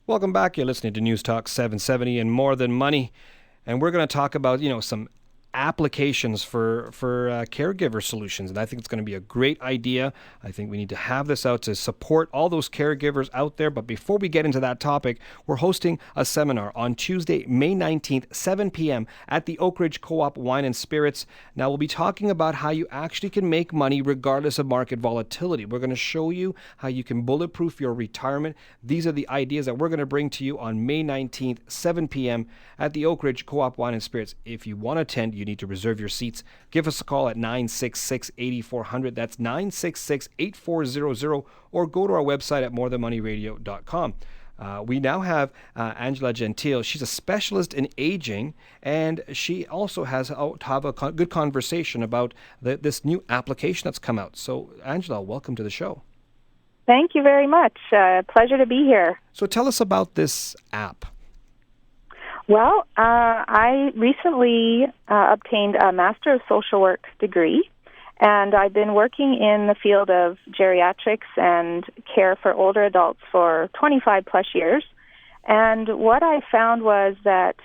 Welcome back. You're listening to News Talk 770 and More Than Money. And we're going to talk about, some applications for caregiver solutions. And I think it's going to be a great idea. I think we need to have this out to support all those caregivers out there. But before we get into that topic, we're hosting a seminar on Tuesday, May 19th, 7 p.m. at the Oak Ridge Co-op Wine and Spirits. Now, we'll be talking about how you actually can make money regardless of market volatility. We're going to show you how you can bulletproof your retirement. These are the ideas that we're going to bring to you on May 19th, 7 p.m. at the Oak Ridge Co-op Wine and Spirits. If you want to attend, you need to reserve your seats. Give us a call at 966-8400. That's 966-8400, or go to our website at morethanmoneyradio.com. We now have Angela Gentile. She's a specialist in aging, and she also has to have a good conversation about this new application that's come out. So, Angela, welcome to the show. Thank you very much. Pleasure to be here. So tell us about this app. Well, I recently obtained a Master of Social Work degree, and I've been working in the field of geriatrics and care for older adults for 25 plus years. And what I found was that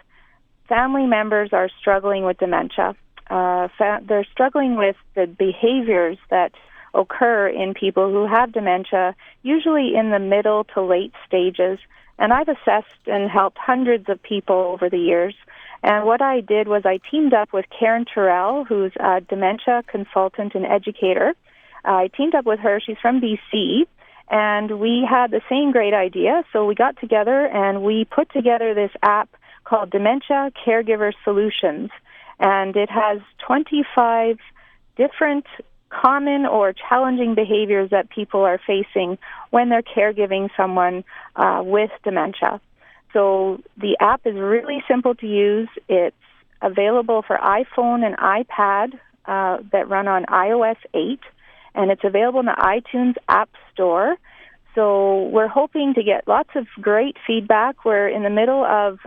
family members are struggling with dementia. They're struggling with the behaviors that occur in people who have dementia, usually in the middle to late stages. And I've assessed and helped hundreds of people over the years. And what I did was I teamed up with Karen Terrell, who's a dementia consultant and educator. I teamed up with her. She's from BC. And we had the same great idea. So we got together and we put together this app called Dementia Caregiver Solutions. And it has 25 different common or challenging behaviors that people are facing when they're caregiving someone with dementia. So the app is really simple to use. It's available for iPhone and iPad that run on iOS 8, and it's available in the iTunes App Store. So we're hoping to get lots of great feedback. We're in the middle of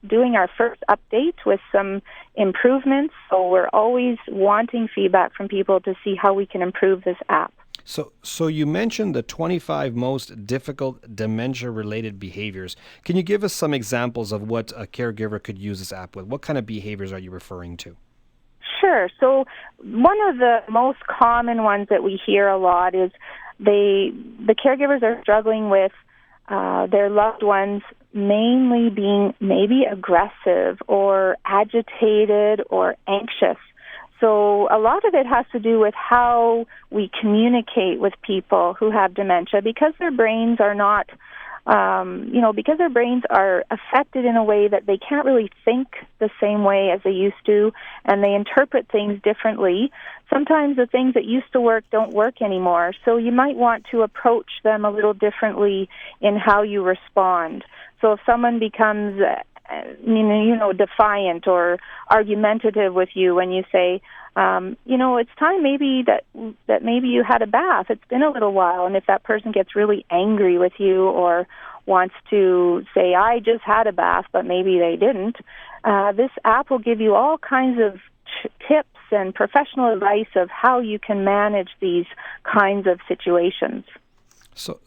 doing our first update with some improvements. So we're always wanting feedback from people to see how we can improve this app. So you mentioned the 25 most difficult dementia-related behaviors. Can you give us some examples of what a caregiver could use this app with? What kind of behaviors are you referring to? Sure. So one of the most common ones that we hear a lot is the caregivers are struggling with their loved ones mainly being maybe aggressive or agitated or anxious. So a lot of it has to do with how we communicate with people who have dementia, because their brains are not, because their brains are affected in a way that they can't really think the same way as they used to, and they interpret things differently. Sometimes the things that used to work don't work anymore, so you might want to approach them a little differently in how you respond. So if someone becomes defiant or argumentative with you when you say, it's time maybe that maybe you had a bath. It's been a little while. And if that person gets really angry with you or wants to say, I just had a bath, but maybe they didn't, this app will give you all kinds of tips and professional advice of how you can manage these kinds of situations.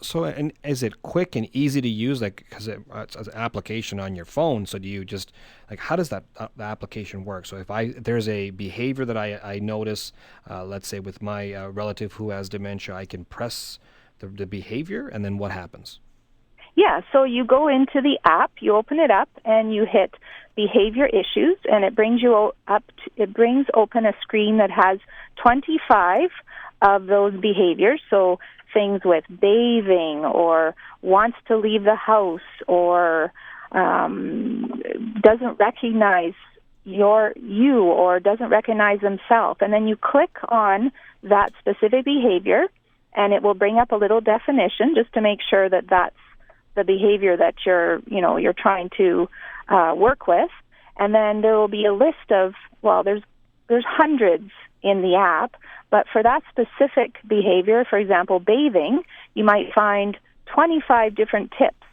So, and is it quick and easy to use? Because it's an application on your phone. So do you just how does that the application work? So if there's a behavior that I notice, let's say with my relative who has dementia, I can press the behavior, and then what happens? Yeah. So you go into the app, you open it up, and you hit behavior issues, and it brings you up. It brings open a screen that has 25 of those behaviors. So things with bathing or wants to leave the house or doesn't recognize you or doesn't recognize themselves. And then you click on that specific behavior, and it will bring up a little definition just to make sure that that's the behavior that you're trying to work with. And then there will be a list of, there's hundreds in the app, but for that specific behavior, for example, bathing, you might find 25 different tips.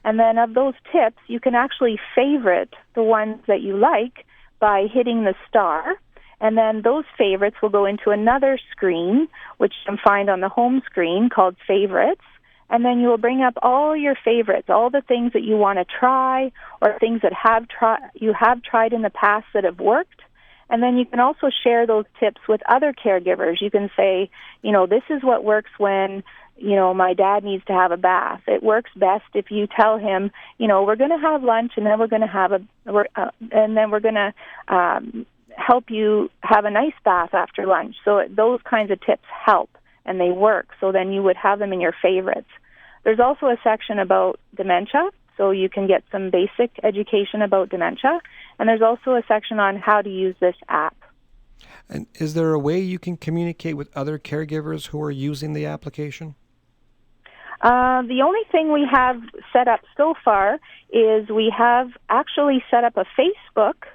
And then of those tips, you can actually favorite the ones that you like by hitting the star. And then those favorites will go into another screen, which you can find on the home screen called Favorites. and then you will bring up all your favorites, all the things that you want to try or things that you have tried in the past that have worked. And then you can also share those tips with other caregivers. You can say, this is what works when, my dad needs to have a bath. It works best if you tell him, we're going to have lunch and then we're going to help you have a nice bath after lunch. So those kinds of tips help and they work. So then you would have them in your favorites. There's also a section about dementia, so you can get some basic education about dementia. And there's also a section on how to use this app. And is there a way you can communicate with other caregivers who are using the application? The only thing we have set up so far is we have actually set up a Facebook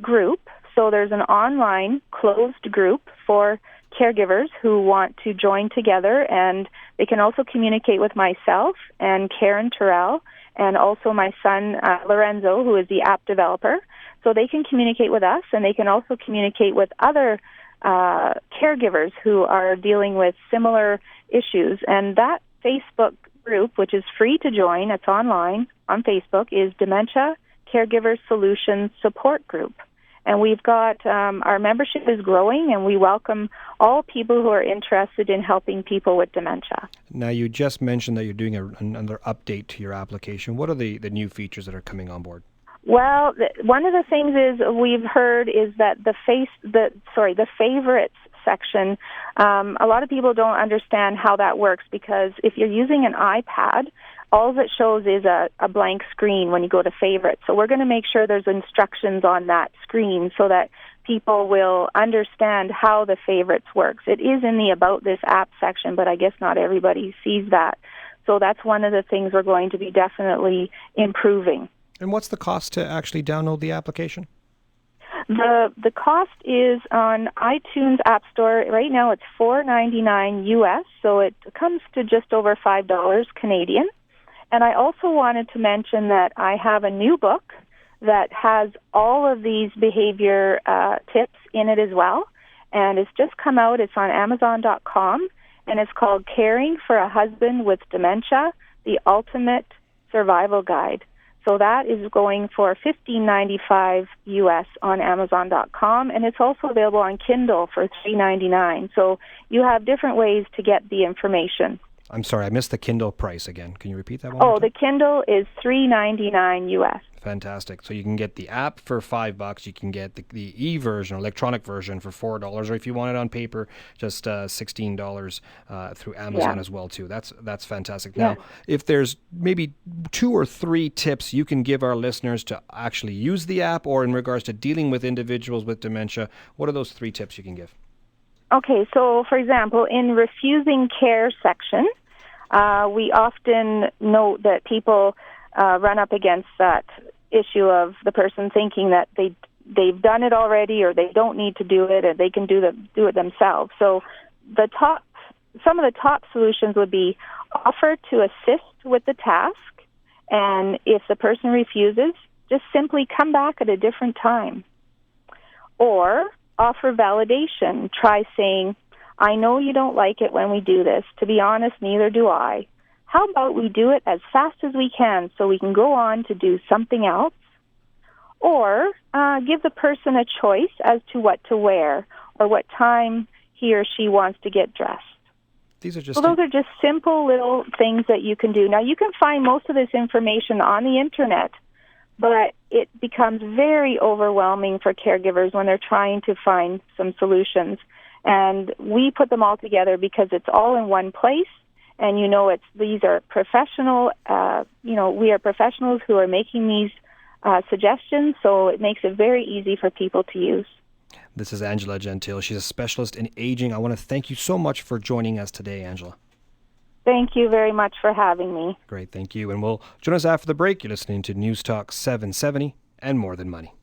group. So there's an online closed group for caregivers who want to join together, and they can also communicate with myself and Karen Terrell and also my son Lorenzo, who is the app developer. So they can communicate with us, and they can also communicate with other caregivers who are dealing with similar issues. And that Facebook group, which is free to join, it's online on Facebook, is Dementia Caregiver Solutions Support Group. And we've got, our membership is growing, and we welcome all people who are interested in helping people with dementia. Now, you just mentioned that you're doing another update to your application. What are the new features that are coming on board? Well, one of the things we've heard is that the favorites section, a lot of people don't understand how that works, because if you're using an iPad, all that shows is a blank screen when you go to favorites. So we're going to make sure there's instructions on that screen so that people will understand how the favorites works. It is in the About This App section, but I guess not everybody sees that. So that's one of the things we're going to be definitely improving. And what's the cost to actually download the application? The cost is on iTunes App Store. Right now it's $4.99 US, so it comes to just over $5 Canadian. And I also wanted to mention that I have a new book that has all of these behavior tips in it as well. And it's just come out. It's on Amazon.com, and it's called Caring for a Husband with Dementia, The Ultimate Survival Guide. So that is going for $15.95 US on Amazon.com, and it's also available on Kindle for $3.99. So you have different ways to get the information. I'm sorry, I missed the Kindle price again. Can you repeat that one? Oh, the Kindle is $3.99 US. Fantastic. So you can get the app for $5. You can get the e-version, electronic version, for $4, or if you want it on paper, just $16 through Amazon as well too. That's fantastic. Yeah. Now, if there's maybe 2 or 3 tips you can give our listeners to actually use the app, or in regards to dealing with individuals with dementia, what are those 3 tips you can give? Okay, so for example, in refusing care section, we often note that people run up against that issue of the person thinking that they've done it already, or they don't need to do it, or they can do it themselves. So some of the top solutions would be offer to assist with the task, and if the person refuses, just simply come back at a different time. Or offer validation. Try saying, I know you don't like it when we do this. To be honest, neither do I. How about we do it as fast as we can so we can go on to do something else? Or give the person a choice as to what to wear or what time he or she wants to get dressed. Those are just simple little things that you can do. Now, you can find most of this information on the Internet, but it becomes very overwhelming for caregivers when they're trying to find some solutions. And we put them all together because it's all in one place. And these are professional. We are professionals who are making these suggestions, so it makes it very easy for people to use. This is Angela Gentile. She's a specialist in aging. I want to thank you so much for joining us today, Angela. Thank you very much for having me. Great, thank you. And we'll join us after the break. You're listening to News Talk 770 and More Than Money.